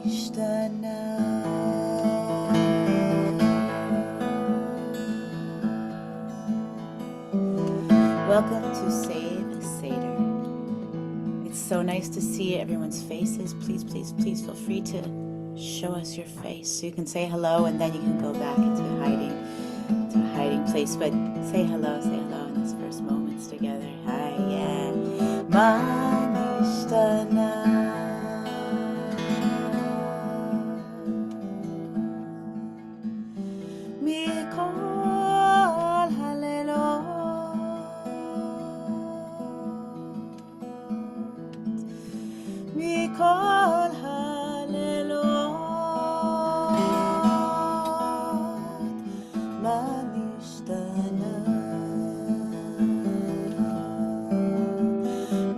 השתנה. Welcome to Seder. It's so nice to see everyone's faces. Please, please, please feel free to show us your face. So you can say hello and then you can go back into a hiding place. But say hello in these first moments together. Hi, yeah. מה נשתנה? מכל הלילות, מכל הלילות, מה נשתנה?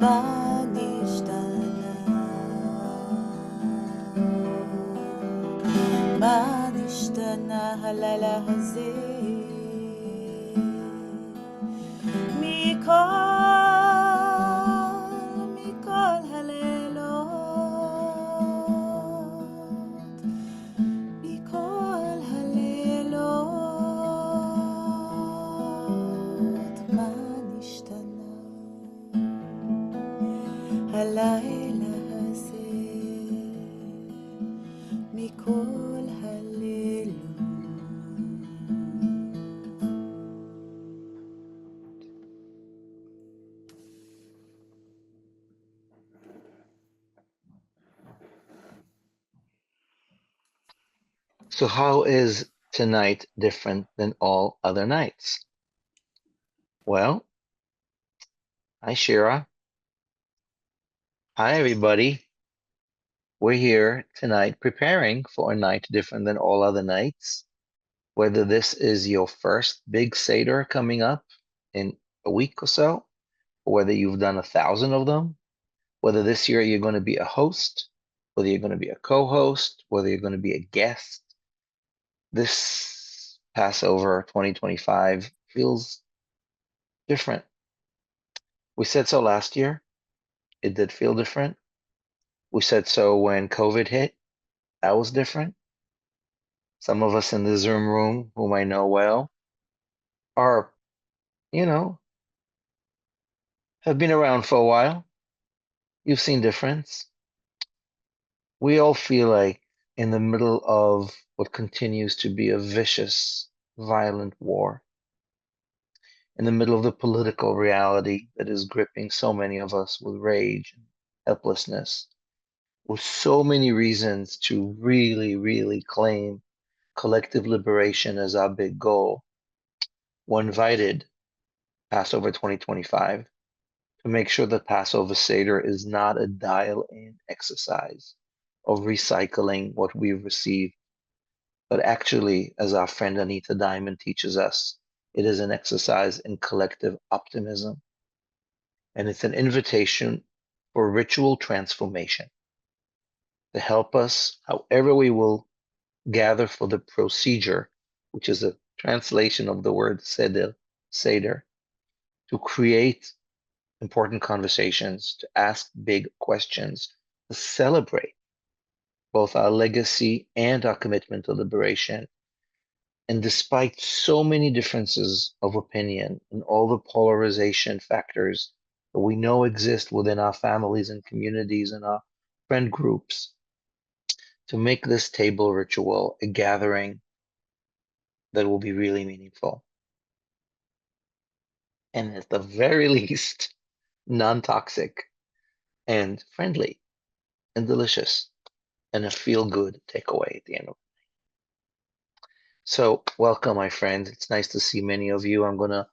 מה נשתנה? מה נשתנה הלילה הזה? מכל הלילות, מכל הלילות, מה נשתנה הלילה הזה? מכל הלילות. So how is tonight different than all other nights? Well, hi Shira. Hi everybody. We're here tonight preparing for a night different than all other nights. Whether this is your first big Seder coming up in a week or so, or whether you've done 1,000 of them, whether this year you're going to be a host, whether you're going to be a co-host, whether you're going to be a guest, this Passover 2025 feels different. We said so last year. It did feel different. We said so when COVID hit. That was different. Some of us in the Zoom room, whom I know well, are, have been around for a while. You've seen difference. We all feel like in the middle of what continues to be a vicious, violent war, in the middle of the political reality that is gripping so many of us with rage and helplessness, with so many reasons to really, really claim collective liberation as our big goal, we're invited, Passover 2025, to make sure that Passover Seder is not a dial-in exercise of recycling what we've received, but actually, as our friend Anita Diamond teaches us, it is an exercise in collective optimism. And it's an invitation for ritual transformation to help us, however we will gather for the procedure, which is a translation of the word Seder, to create important conversations, to ask big questions, to celebrate both our legacy and our commitment to liberation. And despite so many differences of opinion and all the polarization factors that we know exist within our families and communities and our friend groups, to make this table ritual a gathering that will be really meaningful. And at the very least, non-toxic and friendly and delicious and a feel-good takeaway at the end of it. So welcome, my friends. It's nice to see many of you. I'm going to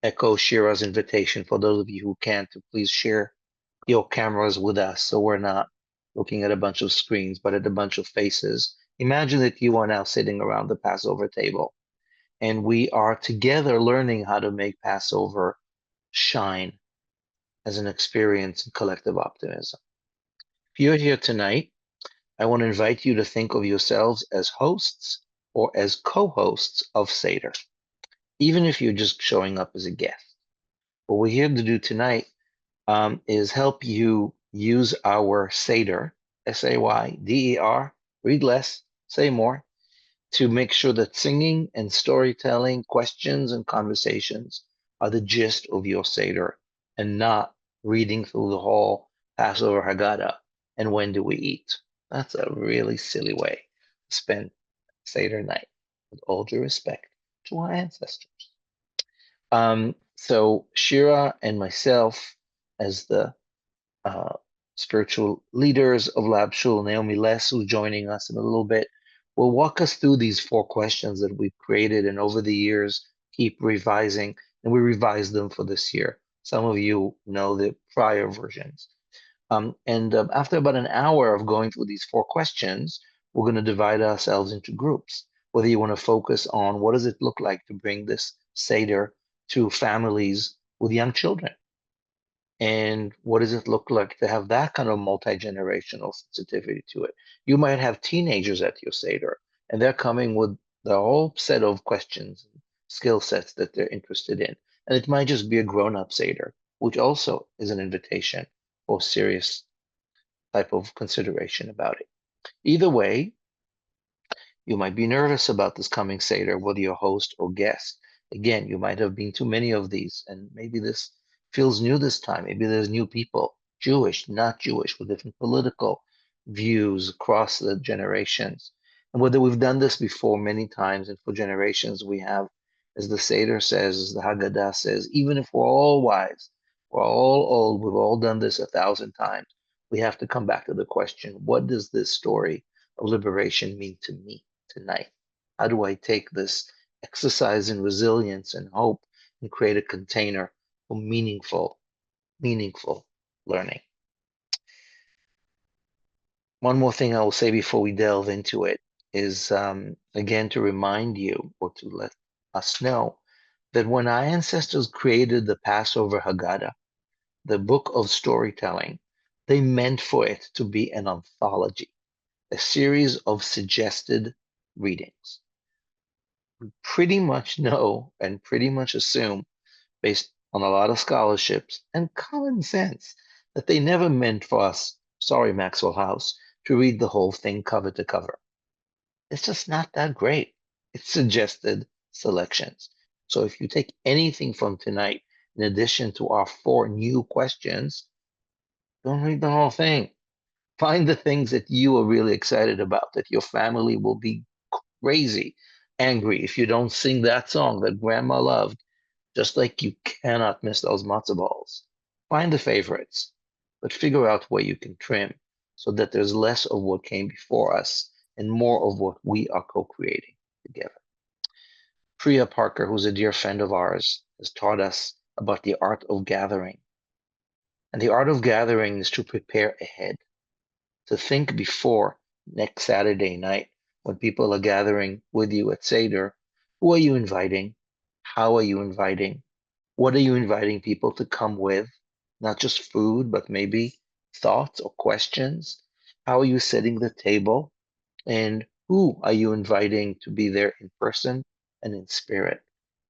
echo Shira's invitation for those of you who can't to please share your cameras with us so we're not looking at a bunch of screens, but at a bunch of faces. Imagine that you are now sitting around the Passover table and we are together learning how to make Passover shine as an experience in collective optimism. If you're here tonight, I want to invite you to think of yourselves as hosts or as co-hosts of Seder, even if you're just showing up as a guest. What we're here to do tonight is help you use our Seder, SAYDER, read less, say more, to make sure that singing and storytelling, questions and conversations are the gist of your Seder and not reading through the whole Passover Haggadah and when do we eat. That's a really silly way to spend Seder night, with all due respect to our ancestors. So Shira and myself, as the uh, spiritual leaders of Lab Shul, Naomi Les, who's joining us in a little bit, will walk us through these 4 questions that we've created and over the years keep revising, and we revised them for this year. Some of you know the prior versions. And after about an hour of going through these 4 questions, we're going to divide ourselves into groups. Whether you want to focus on what does it look like to bring this Seder to families with young children, and what does it look like to have that kind of multi-generational sensitivity to it? You might have teenagers at your Seder, and they're coming with the whole set of questions and skill sets that they're interested in. And it might just be a grown-up Seder, which also is an invitation for serious type of consideration about it. Either way, you might be nervous about this coming Seder, whether you're host or guest. Again, you might have been to many of these, and maybe this feels new this time. Maybe there's new people, Jewish, not Jewish, with different political views across the generations. And whether we've done this before many times, and for generations we have, as the Seder says, as the Haggadah says, even if we're all wise, we're all old, we've all done this 1,000 times, we have to come back to the question, what does this story of liberation mean to me tonight? How do I take this exercise in resilience and hope and create a container for meaningful learning? One more thing I will say before we delve into it is, again, to remind you or to let us know that when our ancestors created the Passover Haggadah, the book of storytelling, they meant for it to be an anthology, a series of suggested readings. We pretty much know and pretty much assume, based on a lot of scholarships and common sense, that they never meant for us, sorry, Maxwell House, to read the whole thing cover to cover. It's just not that great. It's suggested selections. So if you take anything from tonight, in addition to our 4 new questions, don't read the whole thing. Find the things that you are really excited about, that your family will be crazy angry if you don't sing that song that grandma loved, just like you cannot miss those matzo balls. Find the favorites, but figure out where you can trim so that there's less of what came before us and more of what we are co-creating together. Priya Parker, who's a dear friend of ours, has taught us about the art of gathering. And the art of gathering is to prepare ahead, to think before next Saturday night when people are gathering with you at Seder. Who are you inviting? How are you inviting? What are you inviting people to come with? Not just food, but maybe thoughts or questions. How are you setting the table? And who are you inviting to be there in person and in spirit?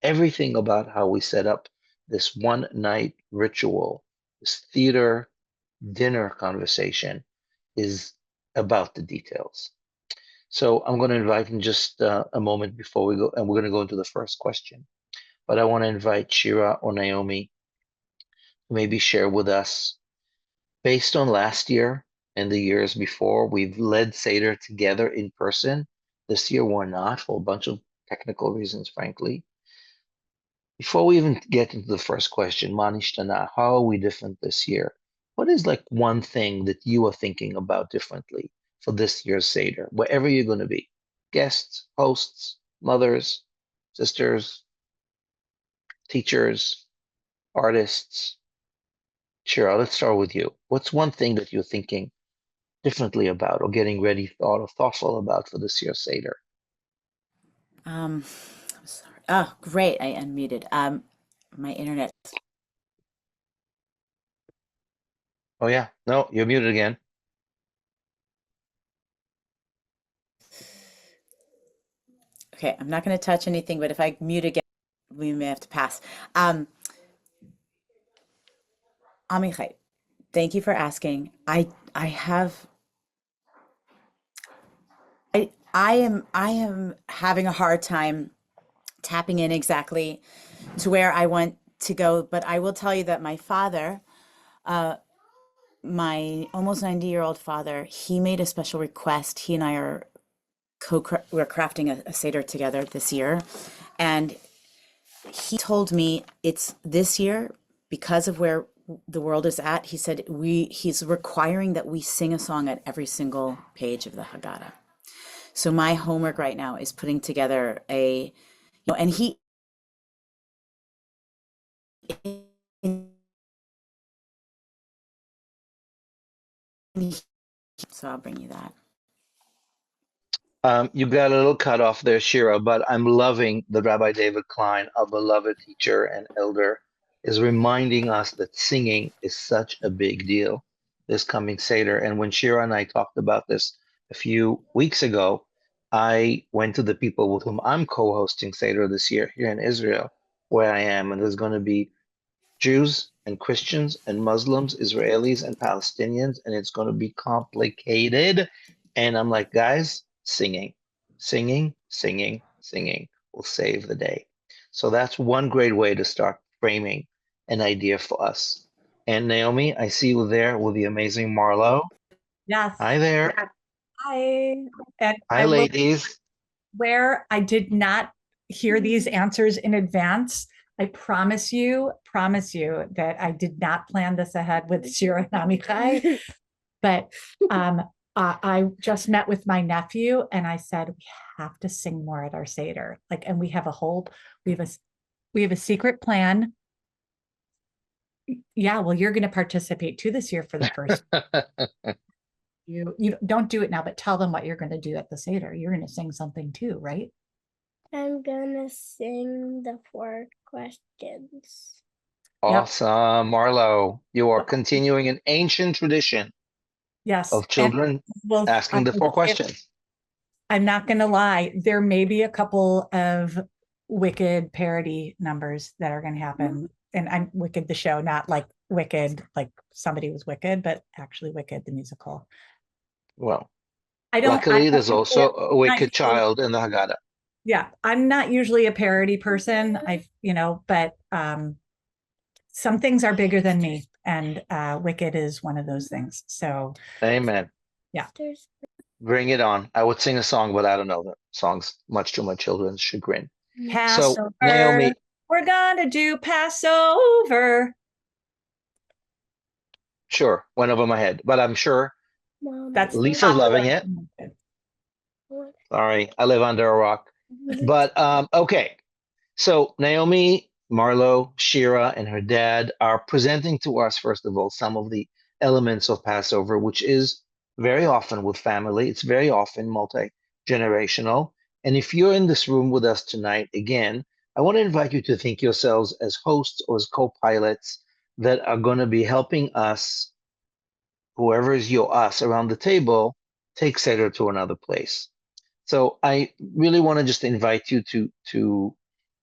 Everything about how we set up this one night ritual, this theater dinner conversation, is about the details. So I'm going to invite in just a moment before we go, and we're going to go into the first question. But I want to invite Shira or Naomi to maybe share with us, based on last year and the years before, we've led Seder together in person. This year we're not, for a bunch of technical reasons, frankly. Before we even get into the first question, Manishtana, how are we different this year? What is like one thing that you are thinking about differently for this year's Seder, wherever you're going to be? Guests, hosts, mothers, sisters, teachers, artists. Shira, let's start with you. What's one thing that you're thinking differently about or getting ready or thoughtful about for this year's Seder? I'm sorry. Oh, great. I unmuted. My internet. Oh, yeah. No, you're muted again. Okay, I'm not going to touch anything, but if I mute again, we may have to pass. Um, Amichai, thank you for asking. I have I am having a hard time tapping in exactly to where I want to go, but I will tell you that my father, my almost 90-year-old father, he made a special request. He and I are we're crafting a Seder together this year. And he told me it's this year because of where the world is at. He said he's requiring that we sing a song at every single page of the Haggadah. So my homework right now is putting together and so I'll bring you that. You got a little cut off there, Shira, but I'm loving that Rabbi David Klein, a beloved teacher and elder, is reminding us that singing is such a big deal this coming Seder. And when Shira and I talked about this a few weeks ago, I went to the people with whom I'm co-hosting Seder this year here in Israel, where I am, and there's going to be Jews and Christians and Muslims, Israelis and Palestinians, and it's going to be complicated. And I'm like, guys, singing, singing, singing, singing will save the day. So that's one great way to start framing an idea for us. And Naomi, I see you there with the amazing Marlo. Yes. Hi there. Hi. And Hi, I will ladies. swear I did not hear these answers in advance. I promise you that I did not plan this ahead with Shira and Amichai. But I just met with my nephew and I said, we have to sing more at our Seder. And we have a secret plan. Yeah, well, you're going to participate too this year for the first. You don't do it now, but tell them what you're going to do at the Seder. You're going to sing something too, right? I'm gonna sing the 4 questions. Awesome, Marlo. You are continuing an ancient tradition Yes. of children asking the 4 questions. I'm not going to lie. There may be a couple of Wicked parody numbers that are going to happen. And I'm Wicked the show, not like Wicked, like somebody was Wicked, but actually Wicked the musical. Well, I don't. luckily, there's also a wicked usually, child in the Haggadah. Yeah, I'm not usually a parody person. But some things are bigger than me, and Wicked is one of those things. So, Amen. Yeah. Bring it on. I would sing a song, but I don't know the songs much to my children's chagrin. Passover. So, Naomi, we're gonna do Passover. sure, went over my head, but I'm sure That's Lisa's loving it. Sorry, I live under a rock. But okay. So Naomi, Marlo, Shira, and her dad are presenting to us, first of all, some of the elements of Passover, which is very often with family. It's very often multi-generational. And if you're in this room with us tonight, again, I want to invite you to think yourselves as hosts or as co-pilots that are going to be helping us, whoever is your us around the table, take Seder to another place. So I really want to just invite you to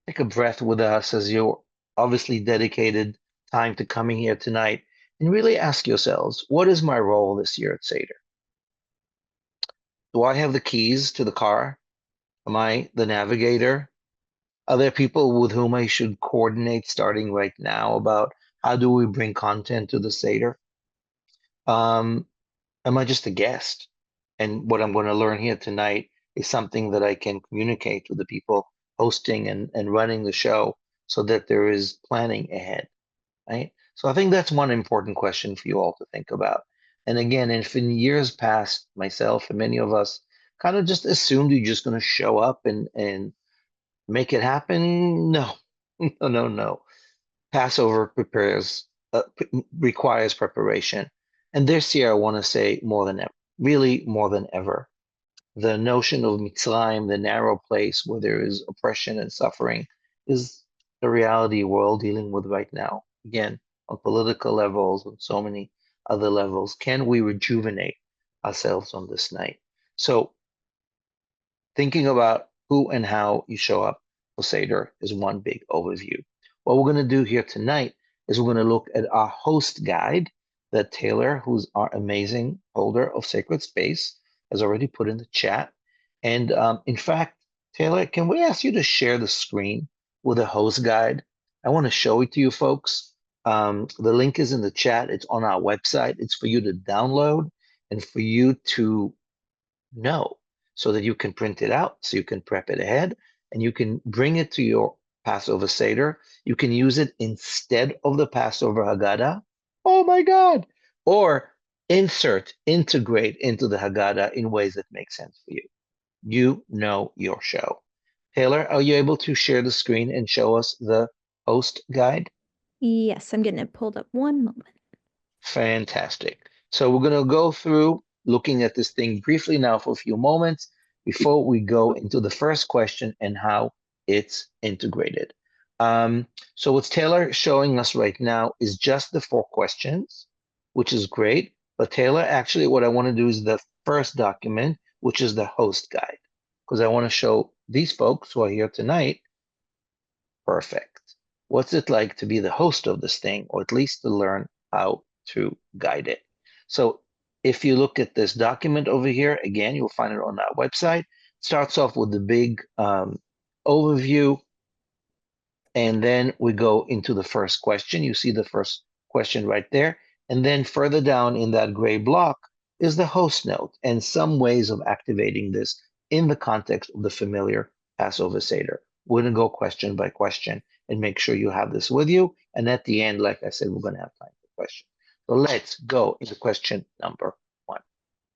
take a breath with us as you're obviously dedicated time to coming here tonight and really ask yourselves, what is my role this year at Seder? Do I have the keys to the car? Am I the navigator? Are there people with whom I should coordinate starting right now about how do we bring content to the Seder? Am I just a guest? And what I'm going to learn here tonight is something that I can communicate with the people hosting and running the show so that there is planning ahead, right? So I think that's one important question for you all to think about. And again, if in years past, myself and many of us kind of just assumed you're just going to show up and make it happen, no, no, no, no. Passover requires preparation. And this year, I want to say more than ever, really more than ever, the notion of Mitzrayim, the narrow place where there is oppression and suffering, is the reality we're all dealing with right now. Again, on political levels, on so many other levels. Can we rejuvenate ourselves on this night? So, thinking about who and how you show up for Seder is one big overview. What we're going to do here tonight is we're going to look at our host guide that Taylor, who's our amazing holder of sacred space, has already put in the chat. And in fact, Taylor, can we ask you to share the screen with a host guide? I want to show it to you folks. The link is in the chat. It's on our website. It's for you to download and for you to know so that you can print it out, so you can prep it ahead, and you can bring it to your Passover Seder. You can use it instead of the Passover Haggadah. Oh my God! Or integrate into the Haggadah in ways that make sense for you. You know your show. Taylor, are you able to share the screen and show us the host guide? Yes, I'm getting it pulled up. One moment. Fantastic. So we're going to go through looking at this thing briefly now for a few moments before we go into the first question and how it's integrated. So what's Taylor showing us right now is just the 4 questions, which is great. But Taylor, actually what I want to do is the first document, which is the host guide, because I want to show these folks who are here tonight, perfect. What's it like to be the host of this thing, or at least to learn how to guide it? So if you look at this document over here, again, you'll find it on our website. It starts off with the big overview, and then we go into the first question. You see the first question right there. And then further down in that gray block is the host note and some ways of activating this in the context of the familiar Passover Seder. We're going to go question by question and make sure you have this with you. And at the end, like I said, we're going to have time for questions. So let's go into question number 1.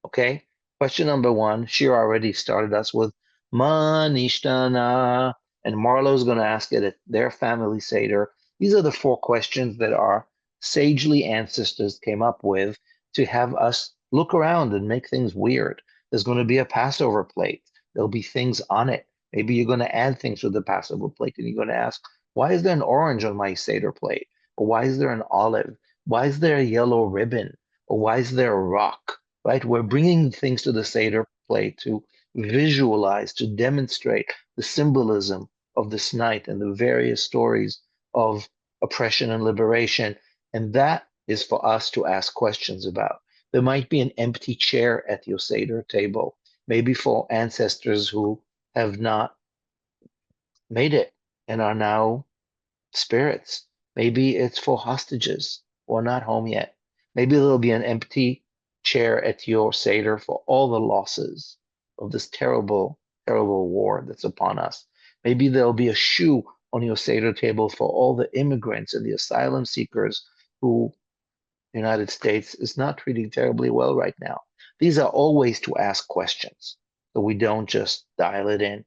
Okay? Question number 1, Shira already started us with Ma Nishtana, and Marlo's going to ask it at their family Seder. These are the 4 questions that our sagely ancestors came up with to have us look around and make things weird. There's going to be a Passover plate. There'll be things on it. Maybe you're going to add things to the Passover plate, and you're going to ask, why is there an orange on my Seder plate? Or why is there an olive? Why is there a yellow ribbon? Or why is there a rock? Right? We're bringing things to the Seder plate to visualize, to demonstrate the symbolism of this night and the various stories of oppression and liberation. And that is for us to ask questions about. There might be an empty chair at your Seder table, maybe for ancestors who have not made it and are now spirits. Maybe it's for hostages who are not home yet. Maybe there'll be an empty chair at your Seder for all the losses of this terrible, terrible war that's upon us. Maybe there'll be a shoe on your Seder table for all the immigrants and the asylum seekers who the United States is not treating terribly well right now. These are all ways to ask questions, so we don't just dial it in.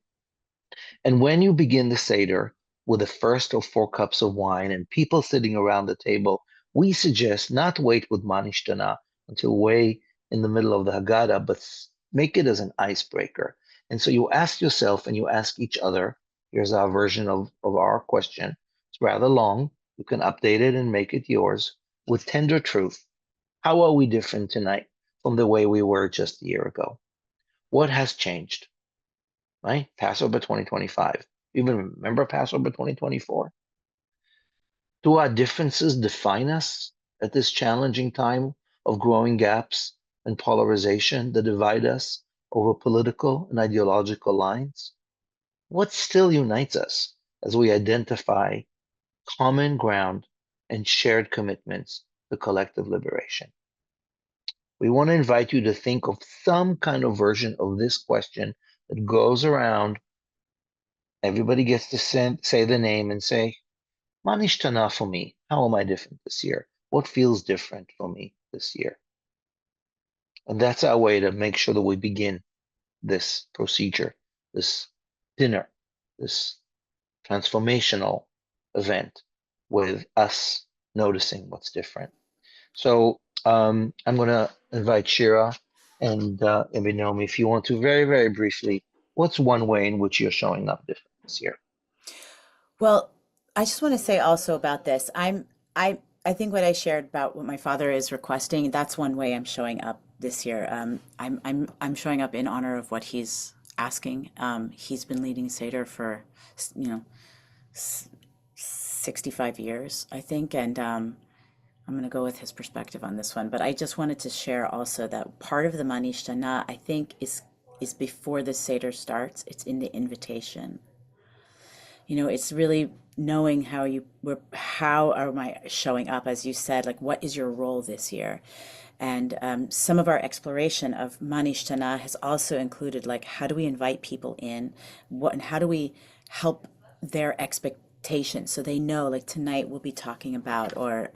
And when you begin the Seder with the first of 4 cups of wine and people sitting around the table, we suggest not wait with Manishtana until way in the middle of the Haggadah, but make it as an icebreaker. And so you ask yourself and you ask each other, here's our version of our question. It's rather long. You can update it and make it yours with tender truth. How are we different tonight from the way we were just a year ago? What has changed? Right? Passover 2025. Even remember Passover 2024? Do our differences define us at this challenging time of growing gaps and polarization that divide us over political and ideological lines? What still unites us as we identify common ground and shared commitments to collective liberation? We want to invite you to think of some kind of version of this question that goes around. Everybody gets to say the name and say, Manishtana for me. How am I different this year? What feels different for me this year? And that's our way to make sure that we begin this procedure, this dinner, this transformational event with us noticing what's different. So I'm going to invite Shira and Ebinomi, if you want to very, very briefly, what's one way in which you're showing up different this year? Well, I just want to say also about this. I think what I shared about what my father is requesting, that's one way I'm showing up this year. I'm showing up in honor of what he's asking. He's been leading Seder for, 65 years, I think, and I'm going to go with his perspective on this one. But I just wanted to share also that part of the Manishtana, I think, is is before the Seder starts. It's in the invitation. You know, it's really knowing how am I showing up, as you said, like what is your role this year? And some of our exploration of Manishtana has also included like how do we invite people in, and how do we help their expectations so they know like tonight we'll be talking about or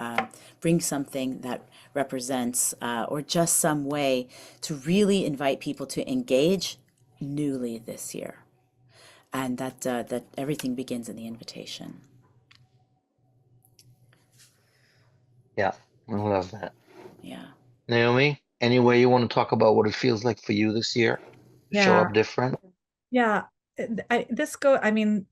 bring something that represents or just some way to really invite people to engage newly this year, and that everything begins in the invitation. Yeah, I love that. Yeah. Naomi, any way you want to talk about what it feels like for you this year to show Yeah. up different? Yeah. I mean,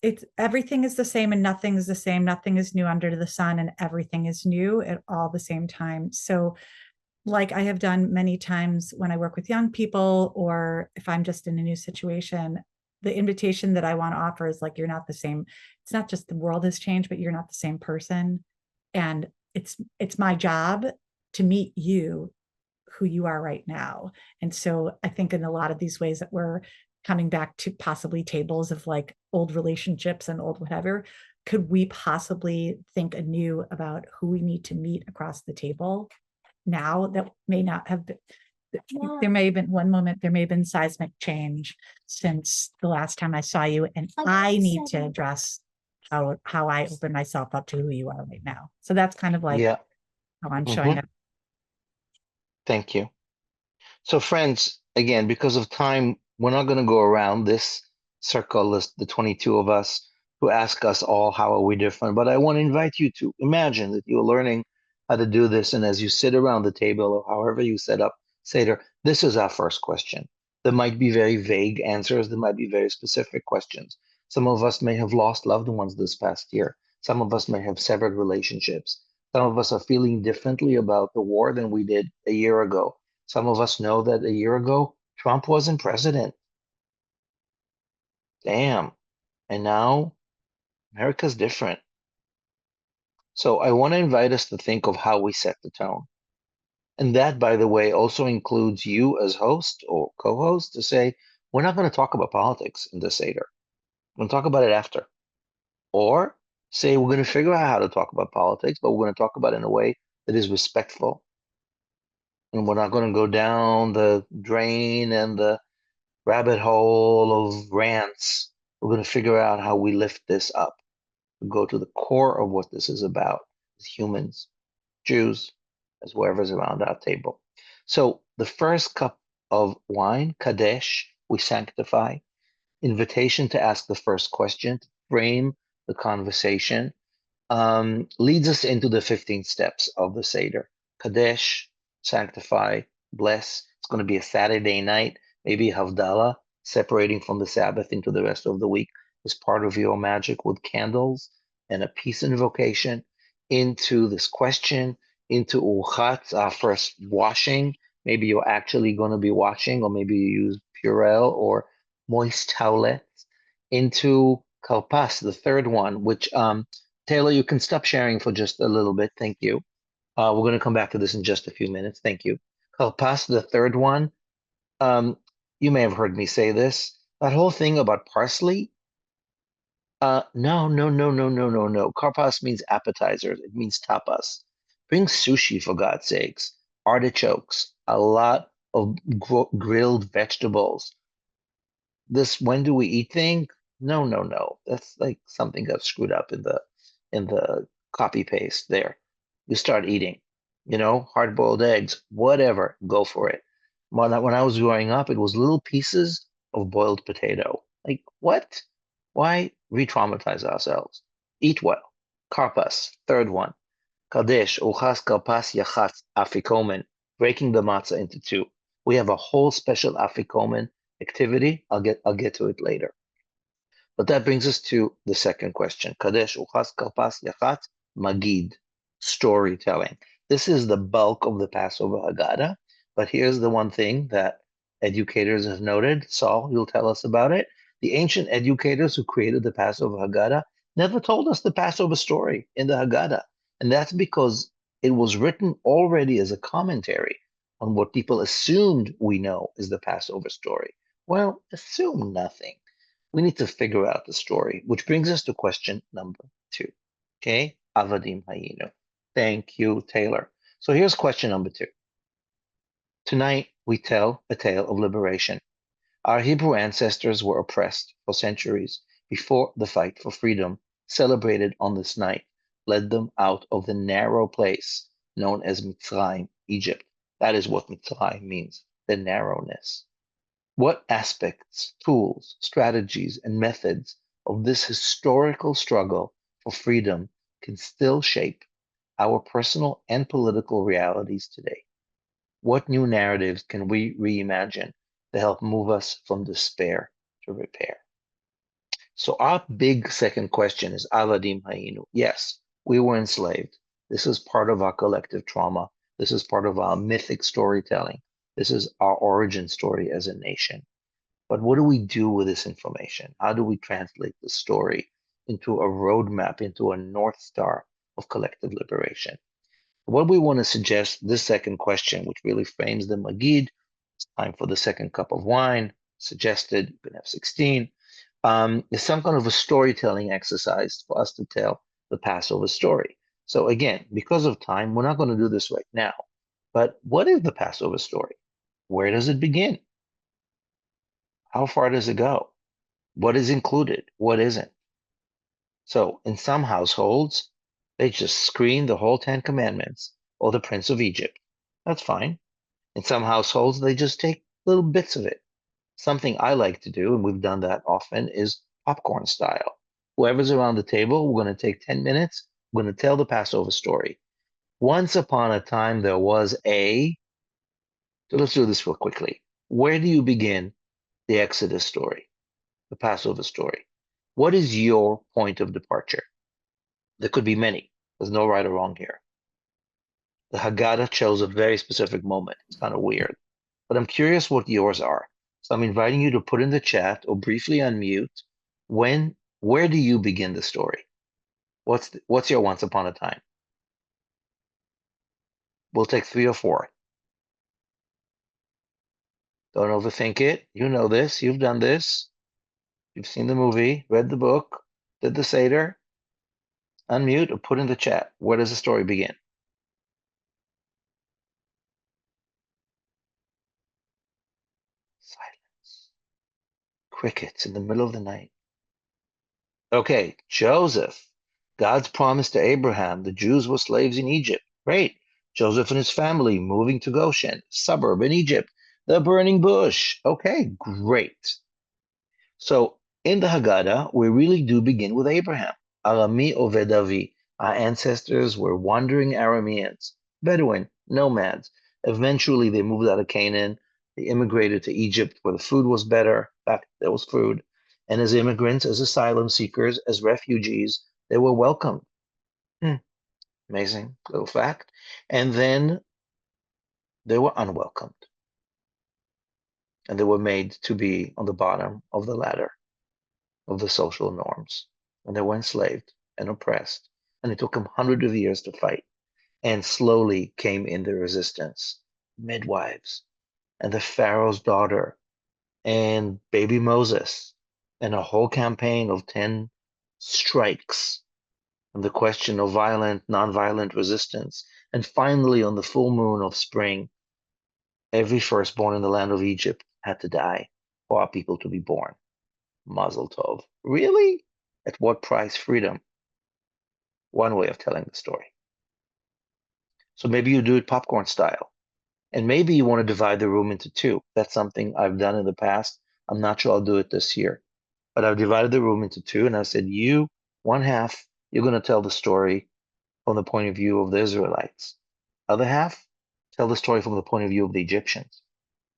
it's everything is the same and nothing is the same. Nothing is new under the sun, and everything is new at all the same time. So, like I have done many times when I work with young people, or if I'm just in a new situation, the invitation that I want to offer is like, you're not the same. It's not just the world has changed, but you're not the same person. And it's my job to meet you who you are right now. And so I think in a lot of these ways that we're coming back to possibly tables of like old relationships and old whatever, could we possibly think anew about who we need to meet across the table now that may not have been, there may have been one moment, there may have been seismic change since the last time I saw you, and I need to address how I open myself up to who you are right now. So that's kind of like Yeah. how I'm showing up. Thank you. So, friends, again, because of time, we're not going to go around this circle, the 22 of us, to ask us all how are we different. But I want to invite you to imagine that you're learning how to do this. And as you sit around the table or however you set up Seder, this is our first question. There might be very vague answers. There might be very specific questions. Some of us may have lost loved ones this past year. Some of us may have severed relationships. Some of us are feeling differently about the war than we did a year ago. Some of us know that a year ago, Trump wasn't president. Damn. And now America's different. So I want to invite us to think of how we set the tone. And that, by the way, also includes you as host or co-host to say, we're not going to talk about politics in the Seder. We're going to talk about it after. Or say, we're going to figure out how to talk about politics, but we're going to talk about it in a way that is respectful. And we're not going to go down the drain and the rabbit hole of rants. We're going to figure out how we lift this up, go to the core of what this is about as humans, Jews, as whoever's around our table. So the first cup of wine, Kadesh, we sanctify. Invitation to ask the first question, to frame the conversation, leads us into the 15 steps of the Seder. Kadesh, sanctify, bless. It's going to be a Saturday night, maybe Havdalah, separating from the Sabbath into the rest of the week is part of your magic with candles and a peace invocation into this question, into Urchat, our first washing. Maybe you're actually going to be washing, or maybe you use Purell or moist towelettes, into Kalpas, the third one, which Taylor, you can stop sharing for just a little bit. Thank you. We're going to come back to this in just a few minutes. Thank you. Kalpas, the third one. You may have heard me say this. That whole thing about parsley. No, no, no, no, no, no, no. Karpas means appetizers. It means tapas. Bring sushi for God's sakes. Artichokes. A lot of grilled vegetables. This when do we eat thing? No, no, no. That's like something got screwed up in the copy paste there. You start eating, hard boiled eggs, whatever, go for it. When I was growing up, it was little pieces of boiled potato. Like, what? Why re-traumatize ourselves? Eat well. Karpas, third one. Kadesh, Uchas Karpas Yachatz, Afikomen, breaking the matzah into two. We have a whole special Afikomen activity. I'll get to it later. But that brings us to the second question. Kadesh, Uchas, Kalpas, Yachat, Magid, storytelling. This is the bulk of the Passover Haggadah. But here's the one thing that educators have noted. Saul, you'll tell us about it. The ancient educators who created the Passover Haggadah never told us the Passover story in the Haggadah. And that's because it was written already as a commentary on what people assumed we know is the Passover story. Well, assume nothing. We need to figure out the story, which brings us to question number 2. Okay, Avadim Hayinu. Thank you, Taylor. So here's question number 2. Tonight, we tell a tale of liberation. Our Hebrew ancestors were oppressed for centuries before the fight for freedom, celebrated on this night, led them out of the narrow place known as Mitzrayim, Egypt. That is what Mitzrayim means, the narrowness. What aspects, tools, strategies, and methods of this historical struggle for freedom can still shape our personal and political realities today? What new narratives can we reimagine to help move us from despair to repair? So our big second question is Avadim Hayinu. Yes, we were enslaved. This is part of our collective trauma. This is part of our mythic storytelling. This is our origin story as a nation. But what do we do with this information? How do we translate the story into a roadmap, into a North Star of collective liberation? What we want to suggest, this second question, which really frames the Magid, it's time for the second cup of wine, suggested, you can have 16, is some kind of a storytelling exercise for us to tell the Passover story. So again, because of time, we're not going to do this right now. But what is the Passover story? Where does it begin? How far does it go? What is included? What isn't? So in some households, they just screen the whole 10 Commandments or the Prince of Egypt. That's fine. In some households, they just take little bits of it. Something I like to do, and we've done that often, is popcorn style. Whoever's around the table, we're going to take 10 minutes. We're going to tell the Passover story. Once upon a time, there was a... So let's do this real quickly. Where do you begin the Exodus story, the Passover story? What is your point of departure? There could be many. There's no right or wrong here. The Haggadah chose a very specific moment. It's kind of weird. But I'm curious what yours are. So I'm inviting you to put in the chat or briefly unmute where do you begin the story? What's your once upon a time? We'll take 3 or 4. Don't overthink it. You know this. You've done this. You've seen the movie, read the book, did the Seder. Unmute or put in the chat. Where does the story begin? Silence. Crickets in the middle of the night. Okay, Joseph. God's promise to Abraham. The Jews were slaves in Egypt. Great. Joseph and his family moving to Goshen, suburb in Egypt. The burning bush. Okay, great. So in the Haggadah, we really do begin with Abraham. Arami Oved Avi. Our ancestors were wandering Arameans, Bedouin, nomads. Eventually, they moved out of Canaan. They immigrated to Egypt where the food was better. In fact, there was food. And as immigrants, as asylum seekers, as refugees, they were welcomed. Amazing little fact. And then they were unwelcomed. And they were made to be on the bottom of the ladder of the social norms. And they were enslaved and oppressed. And it took them hundreds of years to fight. And slowly came in the resistance. Midwives, and the Pharaoh's daughter, and baby Moses, and a whole campaign of 10 strikes, and the question of violent, nonviolent resistance. And finally, on the full moon of spring, every firstborn in the land of Egypt had to die for our people to be born. Mazel tov. Really? At what price? Freedom. One way of telling the story. So maybe you do it popcorn style. And maybe you want to divide the room into 2. That's something I've done in the past. I'm not sure I'll do it this year. But I've divided the room into 2, and I said, you, one half, you're going to tell the story from the point of view of the Israelites. Other half, tell the story from the point of view of the Egyptians.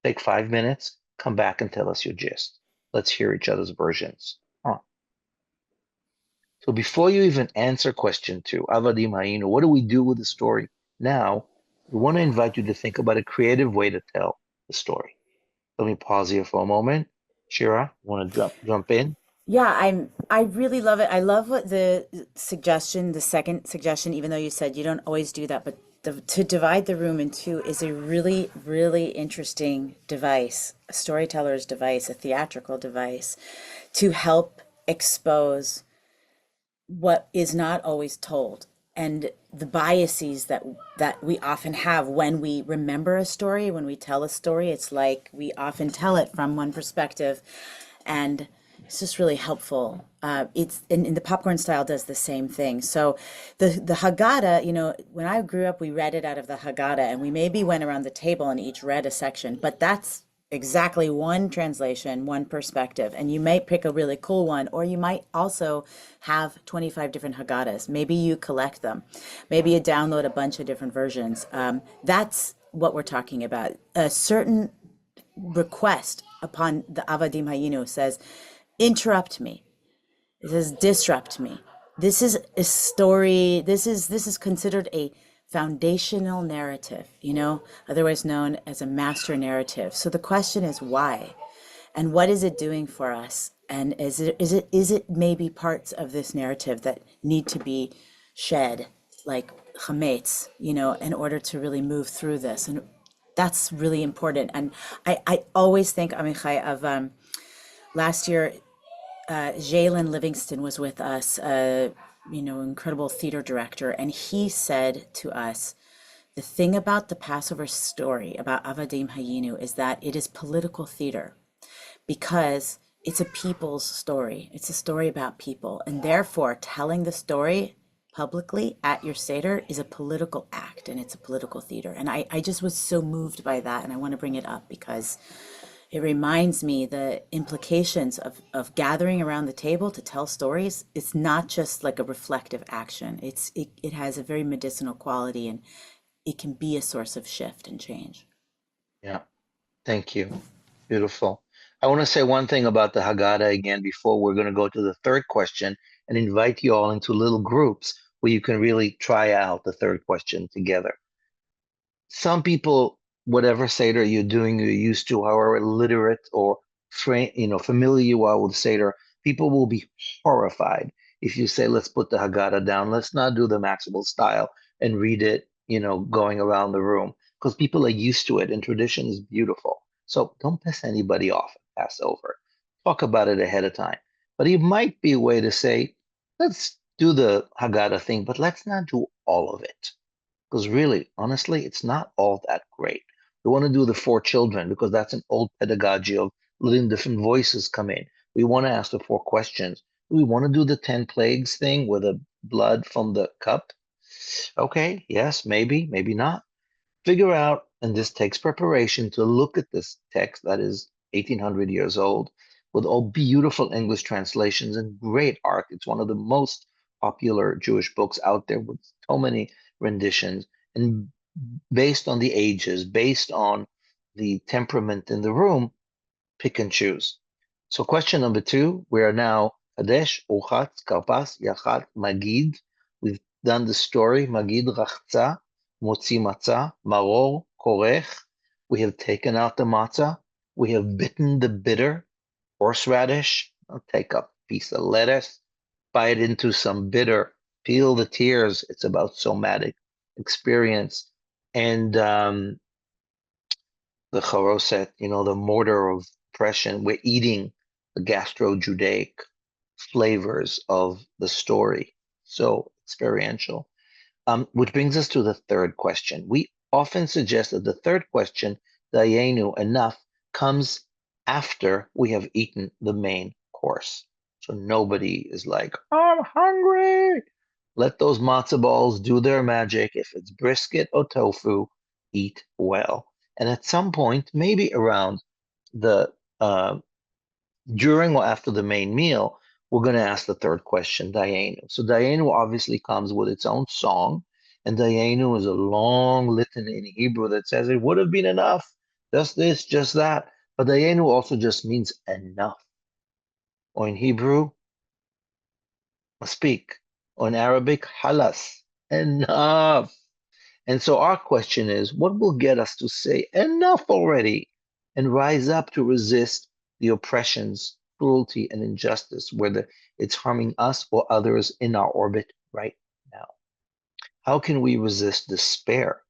Take 5 minutes, come back and tell us your gist. Let's hear each other's versions. So before you even answer question 2, Avadim Hayinu, what do we do with the story now? We want to invite you to think about a creative way to tell the story. Let me pause here for a moment. Shira, want to jump in? Yeah, I really love it. I love what the second suggestion, even though you said you don't always do that, but to divide the room in two is a really, really interesting device, a storyteller's device, a theatrical device, to help expose what is not always told and the biases that we often have when we remember a story, when we tell a story. It's like we often tell it from one perspective, and it's just really helpful. It's in the popcorn style does the same thing. So the Haggadah, you know, when I grew up, we read it out of the Haggadah, and we maybe went around the table and each read a section, but that's exactly one translation, one perspective. And you might pick a really cool one, or you might also have 25 different Haggadahs. Maybe you collect them. Maybe you download a bunch of different versions. That's what we're talking about. A certain request upon the Avadim Hayinu says, interrupt me. It says, disrupt me. This is a story. This is considered a foundational narrative, you know, otherwise known as a master narrative. So the question is why, and what is it doing for us? And is it maybe parts of this narrative that need to be shed, like chametz, you know, in order to really move through this? And that's really important. And I always think, Amichai, of last year, Jalen Livingston was with us, you know, incredible theater director, and he said to us, the thing about the Passover story, about Avadim Hayinu, is that it is political theater because it's a people's story. It's a story about people, and therefore telling the story publicly at your Seder is a political act, and it's a political theater. And I just was so moved by that, and I want to bring it up because it reminds me the implications of gathering around the table to tell stories. It's not just like a reflective action. It has a very medicinal quality, and it can be a source of shift and change. Yeah, thank you. Beautiful. I want to say one thing about the Haggadah again before we're going to go to the third question and invite you all into little groups where you can really try out the third question together. Some people, whatever Seder you're doing, you're used to, however literate or familiar you are with Seder, people will be horrified if you say, let's put the Haggadah down. Let's not do the Maxwell style and read it, you know, going around the room, because people are used to it and tradition is beautiful. So don't piss anybody off at Passover. Talk about it ahead of time. But it might be a way to say, let's do the Haggadah thing, but let's not do all of it. Because really, honestly, it's not all that great. We want to do the 4 children because that's an old pedagogy of letting different voices come in. We want to ask the 4 questions. We want to do the 10 plagues thing with the blood from the cup. Okay, yes, maybe, maybe not. Figure out, and this takes preparation to look at this text that is 1800 years old with all beautiful English translations and great art. It's one of the most popular Jewish books out there with so many renditions, and based on the ages, based on the temperament in the room, pick and choose. So question number 2, we are now Kadesh, Uchatz, Karpas, Yachat, Magid. We've done the story, Magid, Rachza, Motzi Matzah, Maror, Korech. We have taken out the matzah. We have bitten the bitter, horseradish. I'll take a piece of lettuce, bite into some bitter, peel the tears. It's about somatic experience. And the charoset, you know, the mortar of oppression. We're eating the gastro-Judaic flavors of the story. So experiential. Which brings us to the third question. We often suggest that the third question, Dayenu, enough, comes after we have eaten the main course. So nobody is like, I'm hungry. Let those matzo balls do their magic. If it's brisket or tofu, eat well. And at some point, maybe around the during or after the main meal, we're going to ask the third question, Dayenu. So Dayenu obviously comes with its own song, and Dayenu is a long litany in Hebrew that says it would have been enough, just this, just that. But Dayenu also just means enough. Or in Hebrew, speak. Or in Arabic, halas, enough. And so our question is, what will get us to say enough already and rise up to resist the oppressions, cruelty, and injustice, whether it's harming us or others in our orbit right now? How can we resist despair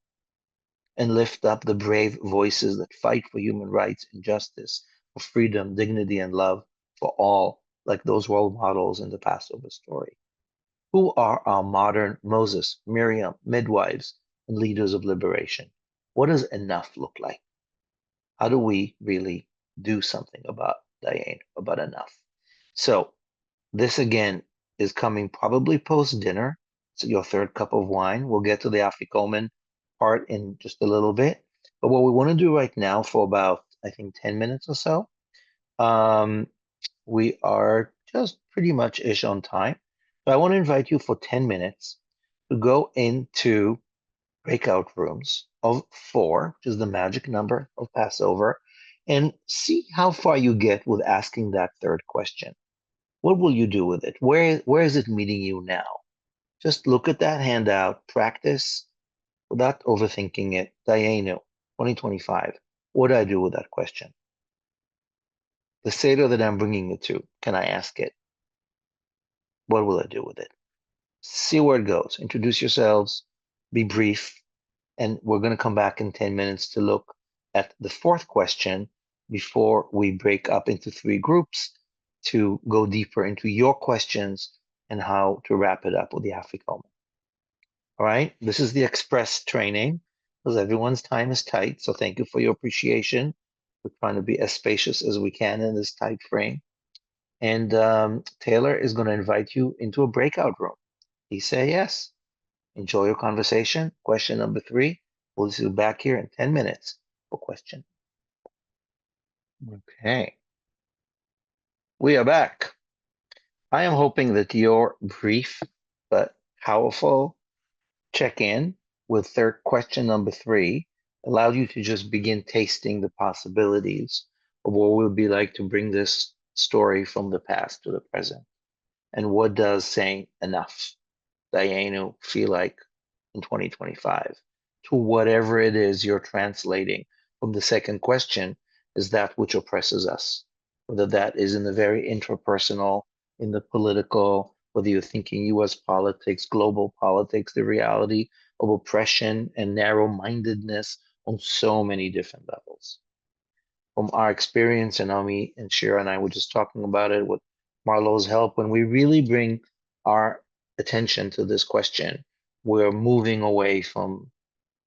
and lift up the brave voices that fight for human rights and justice, for freedom, dignity, and love for all, like those role models in the Passover story? Who are our modern Moses, Miriam, midwives, and leaders of liberation? What does enough look like? How do we really do something about Diane, about enough? So this again is coming probably post dinner. So your third cup of wine. We'll get to the Afikoman part in just a little bit. But what we want to do right now for about, I think, 10 minutes or so, we are just pretty much ish on time. So I want to invite you for 10 minutes to go into breakout rooms of 4, which is the magic number of Passover, and see how far you get with asking that third question. What will you do with it? Where is it meeting you now? Just look at that handout, practice without overthinking it. Dayenu, 2025. What do I do with that question? The Seder that I'm bringing you to, can I ask it? What will I do with it? See where it goes. Introduce yourselves, be brief, and we're going to come back in 10 minutes to look at the fourth question before we break up into 3 groups to go deeper into your questions and how to wrap it up with the Afikoman. All right, this is the express training because everyone's time is tight. So thank you for your appreciation. We're trying to be as spacious as we can in this tight frame. And Taylor is going to invite you into a breakout room. Please say yes. Enjoy your conversation. Question number 3. We'll see you back here in 10 minutes for question. Okay. We are back. I am hoping that your brief but powerful check-in with third question number 3 allowed you to just begin tasting the possibilities of what it would be like to bring this story from the past to the present. And what does saying enough, Dayenu, feel like in 2025 to whatever it is you're translating from the second question is that which oppresses us, whether that is in the very interpersonal, in the political, whether you're thinking US politics, global politics, the reality of oppression and narrow-mindedness on so many different levels. From our experience, and Ami and Shira and I were just talking about it with Marlo's help, when we really bring our attention to this question, we're moving away from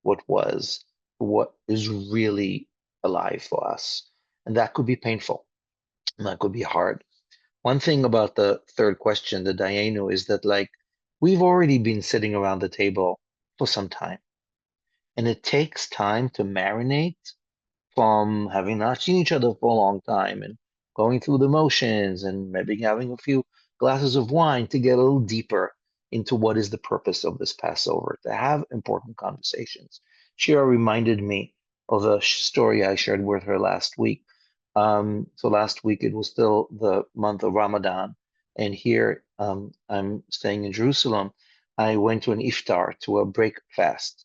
what was to what is really alive for us. And that could be painful. And that could be hard. One thing about the third question, the Dayenu, is that like we've already been sitting around the table for some time. And it takes time to marinate from having not seen each other for a long time and going through the motions and maybe having a few glasses of wine to get a little deeper into what is the purpose of this Passover, to have important conversations. Shira reminded me of a story I shared with her last week. So last week it was still the month of Ramadan, and here I'm staying in Jerusalem. I went to an iftar, to a break fast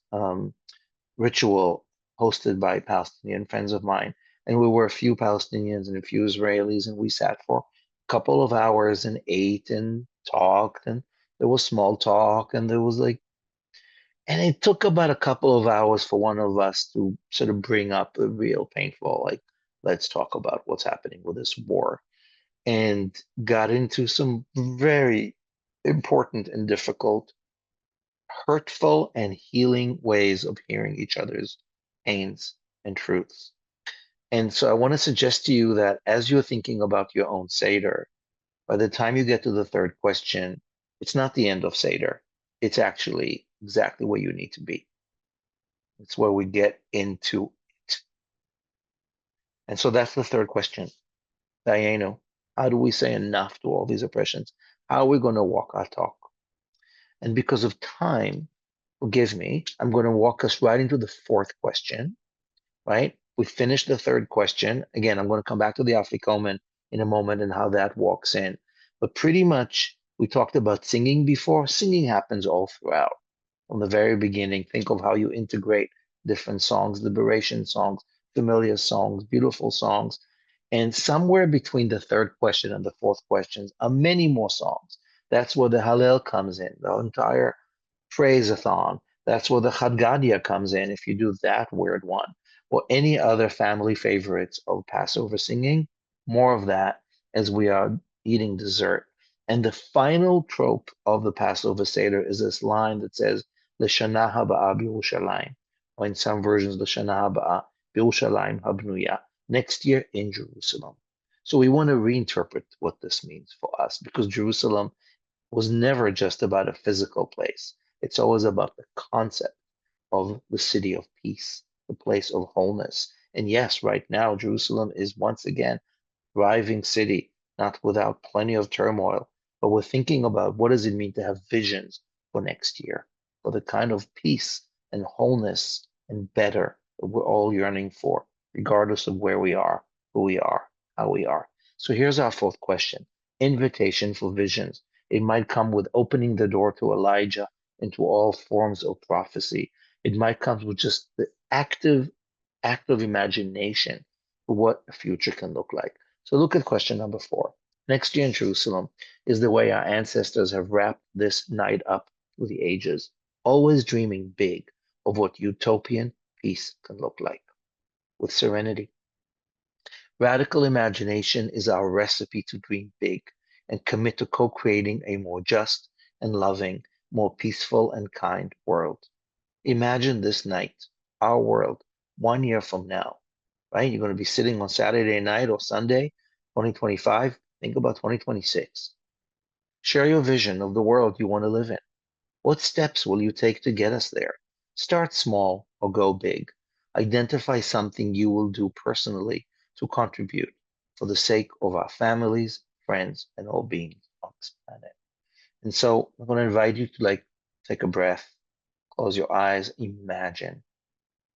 ritual hosted by Palestinian friends of mine. And we were a few Palestinians and a few Israelis, and we sat for a couple of hours and ate and talked, and there was small talk, and there was like, and it took about a couple of hours for one of us to sort of bring up the real painful, like, let's talk about what's happening with this war, and got into some very important and difficult, hurtful and healing ways of hearing each other's pains and truths. And so I want to suggest to you that as you're thinking about your own Seder, by the time you get to the third question, it's not the end of Seder. It's actually exactly where you need to be. It's where we get into it. And so that's the third question. Dayenu, how do we say enough to all these oppressions? How are we going to walk our talk? And because of time, forgive me, I'm going to walk us right into the fourth question, right? We finished the third question. Again, I'm going to come back to the Afikoman in a moment and how that walks in. But pretty much, we talked about singing before. Singing happens all throughout. From the very beginning, think of how you integrate different songs, liberation songs, familiar songs, beautiful songs. And somewhere between the third question and the fourth questions are many more songs. That's where the Hallel comes in. The entire praise-a-thon. That's where the Chadgadia comes in, if you do that weird one. Or any other family favorites of Passover singing, more of that as we are eating dessert. And the final trope of the Passover Seder is this line that says, L'shana haba'a b'Yerushalayim, or in some versions, L'shana haba'a b'Yerushalayim habnuya, next year in Jerusalem. So we want to reinterpret what this means for us, because Jerusalem was never just about a physical place. It's always about the concept of the city of peace, the place of wholeness. And yes, right now, Jerusalem is once again thriving city, not without plenty of turmoil, but we're thinking about what does it mean to have visions for next year, for the kind of peace and wholeness and better that we're all yearning for, regardless of where we are, who we are, how we are. So here's our fourth question: invitation for visions. It might come with opening the door to Elijah into all forms of prophecy. It might come with just the active imagination for what a future can look like. So look at question number 4. Next year in Jerusalem is the way our ancestors have wrapped this night up through the ages, always dreaming big of what utopian peace can look like, with serenity. Radical imagination is our recipe to dream big and commit to co-creating a more just and loving, more peaceful and kind world. Imagine this night, our world, 1 year from now, right? You're going to be sitting on Saturday night or Sunday, 2025. Think about 2026. Share your vision of the world you want to live in. What steps will you take to get us there? Start small or go big. Identify something you will do personally to contribute for the sake of our families, friends, and all beings on this planet. And so I'm going to invite you to take a breath, close your eyes, imagine,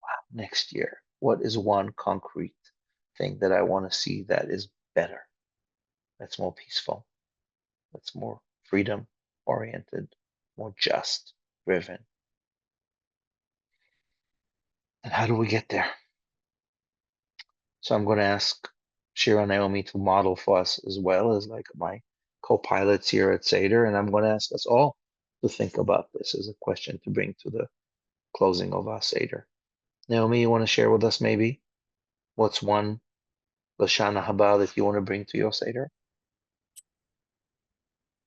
wow, next year, what is one concrete thing that I want to see that is better, that's more peaceful, that's more freedom oriented, more just driven? And how do we get there? So I'm going to ask Shira and Naomi to model for us, as well as like my co-pilots here at Seder, and I'm going to ask us all to think about this as a question to bring to the closing of our Seder. Naomi, you want to share with us maybe what's one Lashana Haba that you want to bring to your Seder?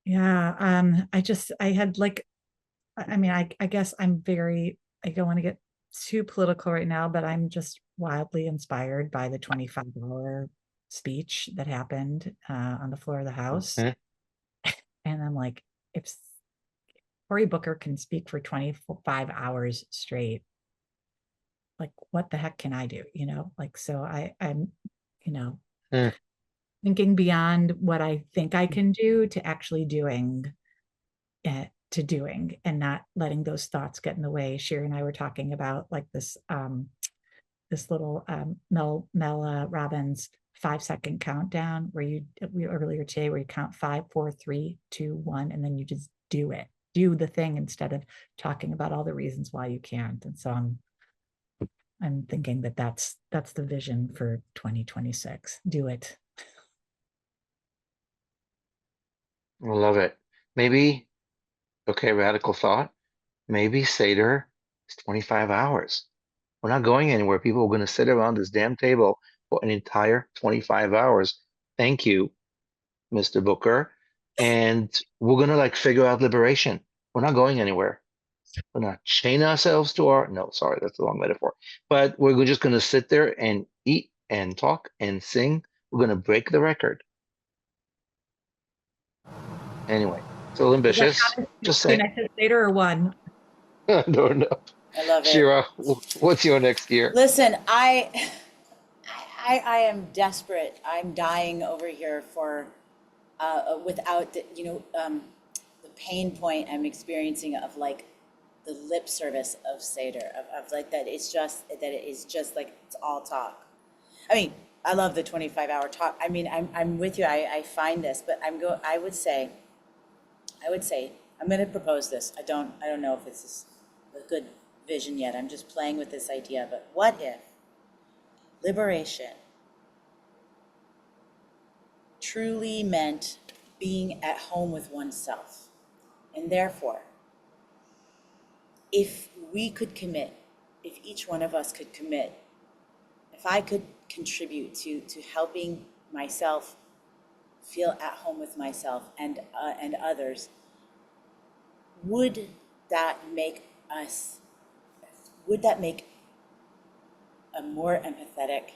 Yeah, I had like, I mean, I guess I don't want to get too political right now, but I'm just wildly inspired by the 25-hour speech that happened on the floor of the House. Mhm. And I'm like, if Cory Booker can speak for 25 hours straight, like what the heck can I do? Like, so I'm, you know, Mm. thinking beyond what I think I can do to actually doing it, to doing, and not letting those thoughts get in the way. Sherry and I were talking about like this little Mel Robbins 5-second countdown we earlier today, where you count 5, 4, 3, 2, 1, and then you just do it, do the thing, instead of talking about all the reasons why you can't. And so I'm thinking that's the vision for 2026. Do it. I love it. Maybe, okay, radical thought. Maybe Seder is 25 hours. We're not going anywhere. People are going to sit around this damn table for an entire 25 hours. Thank you, Mr. Booker. And we're going to figure out liberation. We're not going anywhere. We're not chain ourselves to no, sorry, that's the wrong metaphor. But we're just going to sit there and eat and talk and sing. We're going to break the record. Anyway, so ambitious. Just saying. Later or one. I don't know. I love it. Shira, what's your next year? Listen, I am desperate. I'm dying over here for without the pain point I'm experiencing of like the lip service of Seder, of like that it is just like it's all talk. I mean, I love the 25-hour talk. I mean, I'm with you. I find this, but I would say I'm going to propose this. I don't know if this is a good vision yet. I'm just playing with this idea, but what if liberation truly meant being at home with oneself, and therefore if we could commit, if each one of us could commit, if I could contribute to helping myself feel at home with myself and others, would that make us, would that make a more empathetic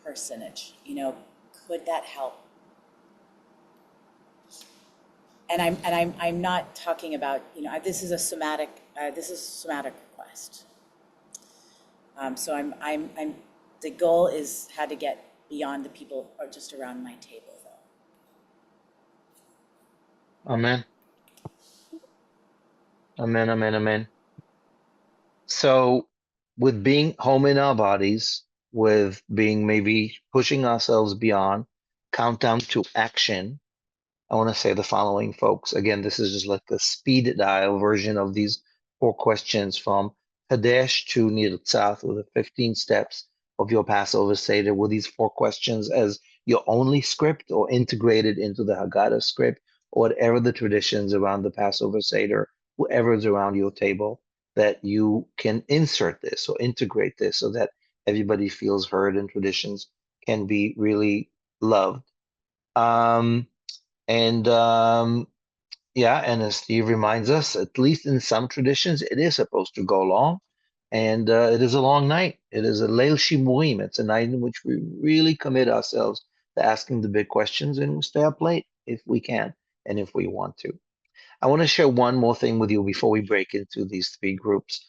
personage? You know, could that help? And I'm not talking about, you know, this is a somatic request. So I'm the goal is how to get beyond the people or just around my table, though. Amen. Amen, amen, amen. So with being home in our bodies, with being maybe pushing ourselves beyond, countdown to action, I want to say the following, folks. Again, this is just like the speed dial version of these 4 questions from Kadesh to Nirtzach with the 15 steps of your Passover Seder. With these 4 questions as your only script or integrated into the Haggadah script or whatever the traditions around the Passover Seder, whoever is around your table, that you can insert this or integrate this so that everybody feels heard and traditions can be really loved. Yeah, and as Steve reminds us, at least in some traditions, it is supposed to go long, and it is a long night. It is a Leil Shimurim. It's a night in which we really commit ourselves to asking the big questions, and we stay up late if we can and if we want to. I want to share one more thing with you before we break into these 3 groups.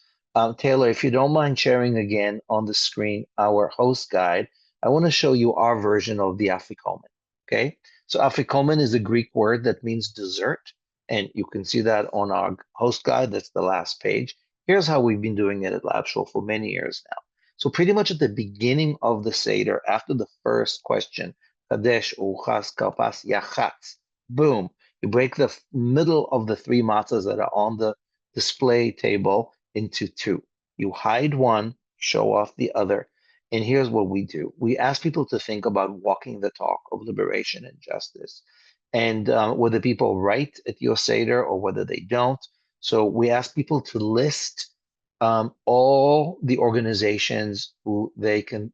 Taylor, if you don't mind sharing again on the screen our host guide, I want to show you our version of the Afikomen. Okay, so Afikomen is a Greek word that means dessert, and you can see that on our host guide. That's the last page. Here's how we've been doing it at Lab Shul for many years now. So pretty much at the beginning of the Seder, after the first question, Kadesh, Uchas, Kapas, Yachatz, boom, you break the middle of the 3 matzahs that are on the display table into 2. You hide one, show off the other. And here's what we do. We ask people to think about walking the talk of liberation and justice. And whether people write at your Seder or whether they don't. So we ask people to list all the organizations who they can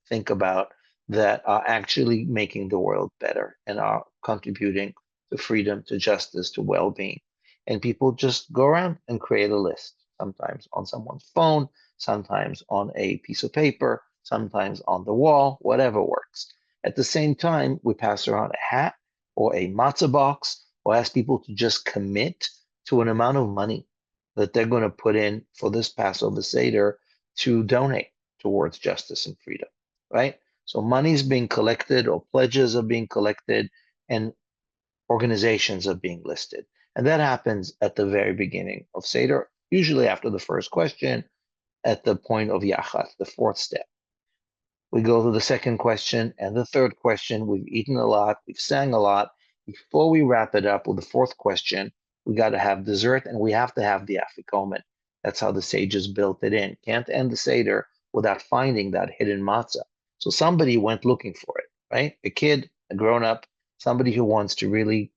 think about that are actually making the world better and are contributing to freedom, to justice, to well-being. And people just go around and create a list, sometimes on someone's phone, sometimes on a piece of paper, sometimes on the wall, whatever works. At the same time, we pass around a hat or a matzah box or ask people to just commit to an amount of money that they're going to put in for this Passover Seder to donate towards justice and freedom, right? So money is being collected or pledges are being collected and organizations are being listed. And that happens at the very beginning of Seder, usually after the first question, at the point of Yachat, the 4th step. We go to the second question and the 3rd question. We've eaten a lot, we've sang a lot. Before we wrap it up with the 4th question, we got to have dessert and we have to have the Afikomen. That's how the sages built it in. Can't end the Seder without finding that hidden matzah. So somebody went looking for it, right? A kid, a grown-up, somebody who wants to really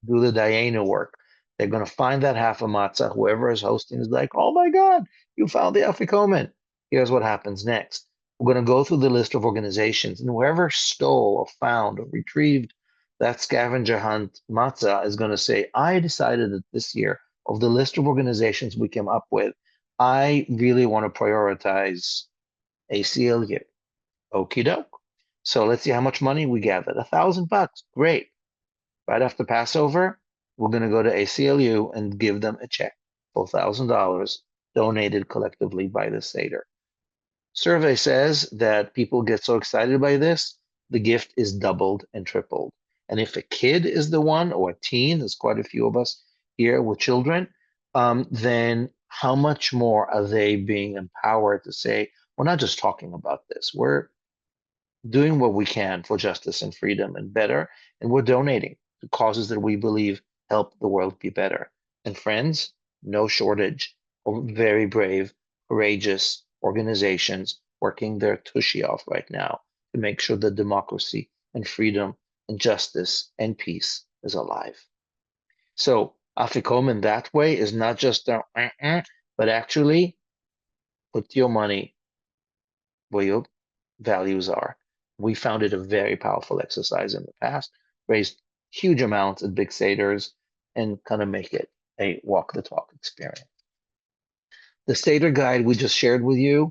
do the Dayenu work. They're going to find that half a matzah. Whoever is hosting is like, oh my God, you found the Afikomen. Here's what happens next. We're going to go through the list of organizations, and whoever stole or found or retrieved that scavenger hunt matzah is going to say, I decided that this year, of the list of organizations we came up with, I really want to prioritize ACLU. Okie doke. So let's see how much money we gathered. $1,000. Great. Right after Passover, we're going to go to ACLU and give them a check for $1,000 donated collectively by the Seder. Survey says that people get so excited by this, the gift is doubled and tripled. And if a kid is the one or a teen, there's quite a few of us here with children, then how much more are they being empowered to say, we're not just talking about this, we're doing what we can for justice and freedom and better, and we're donating to causes that we believe help the world be better. And friends, no shortage of very brave, courageous organizations working their tushy off right now to make sure that democracy and freedom and justice and peace is alive. So Afikomen that way is not just a but actually put your money where your values are. We found it a very powerful exercise in the past, raised huge amounts at big Seders, and kind of make it a walk the talk experience. The Seder guide we just shared with you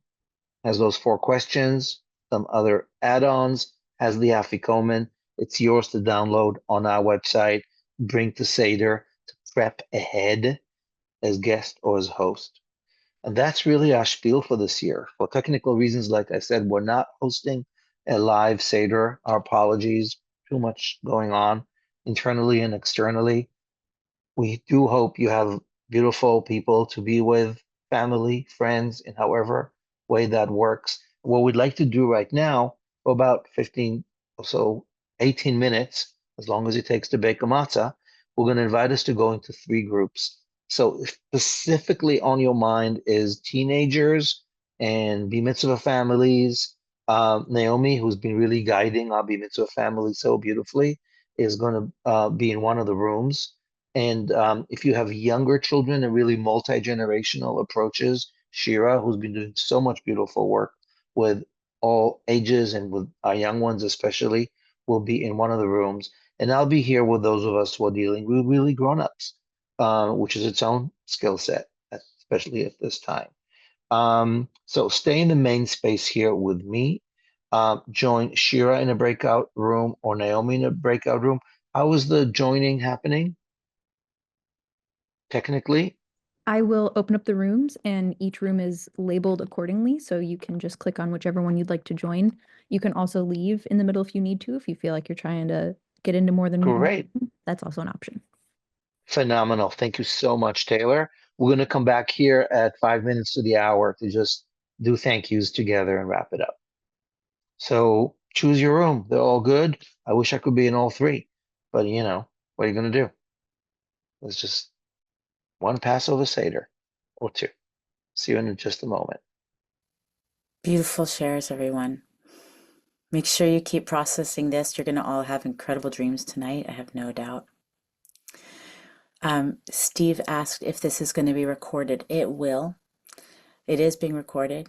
has those 4 questions, some other add-ons, has the Afikomen. It's yours to download on our website. Bring to Seder to prep ahead as guest or as host. And that's really our spiel for this year. For technical reasons, like I said, we're not hosting a live Seder. Our apologies, too much going on internally and externally. We do hope you have beautiful people to be with, family, friends, in however way that works. What we'd like to do right now, for about 15 or so, 18 minutes, as long as it takes to bake a matzah, we're going to invite us to go into 3 groups. So specifically on your mind is teenagers and Bar Mitzvah families. Naomi, who's been really guiding our Bar Mitzvah family so beautifully, is going to be in one of the rooms. And if you have younger children and really multi-generational approaches, Shira, who's been doing so much beautiful work with all ages and with our young ones especially, will be in one of the rooms. And I'll be here with those of us who are dealing with really grown-ups, which is its own skill set, especially at this time. So stay in the main space here with me. Join Shira in a breakout room or Naomi in a breakout room. How is the joining happening? Technically, I will open up the rooms and each room is labeled accordingly. So you can just click on whichever one you'd like to join. You can also leave in the middle if you need to, if you feel like you're trying to get into more than one great. room. That's also an option. Phenomenal. Thank you so much, Taylor. We're going to come back here at 5 minutes to the hour to just do thank yous together and wrap it up. So choose your room. They're all good. I wish I could be in all 3, but you know, what are you going to do? It's just one Passover Seder or 2. See you in just a moment. Beautiful shares, everyone. Make sure you keep processing this. You're going to all have incredible dreams tonight, I have no doubt. Steve asked if this is going to be recorded. It will. It is being recorded.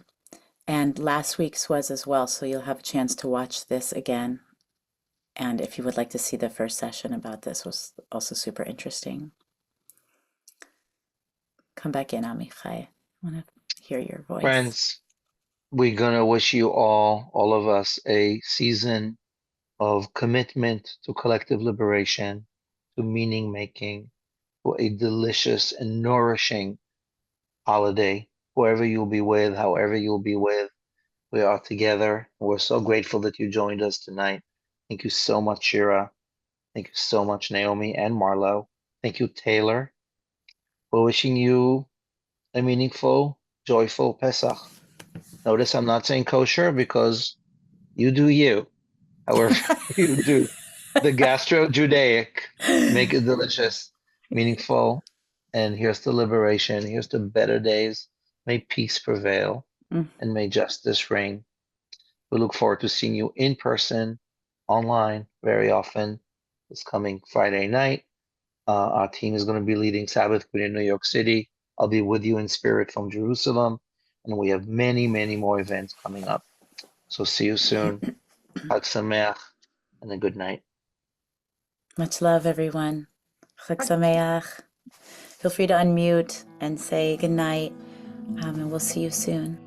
And last week's was as well, so you'll have a chance to watch this again. And if you would like to see the first session about this, was also super interesting. Come back in, Amichai. I want to hear your voice. Friends, we're going to wish you all of us, a season of commitment to collective liberation, to meaning making, for a delicious and nourishing holiday. Whoever you'll be with, however you'll be with, we are together. We're so grateful that you joined us tonight. Thank you so much, Shira. Thank you so much, Naomi and Marlo. Thank you, Taylor. We're wishing you a meaningful, joyful Pesach. Notice I'm not saying kosher because you do you. However you do the gastro-Judaic, make it delicious, meaningful, and here's to liberation. Here's to better days. May peace prevail and may justice reign. We look forward to seeing you in person, online, very often this coming Friday night. Our team is going to be leading Sabbath Queen in New York City. I'll be with you in spirit from Jerusalem, and we have many, many more events coming up. So see you soon. Chag Sameach, and a good night. Much love, everyone. Chag Sameach. Feel free to unmute and say good night, and we'll see you soon.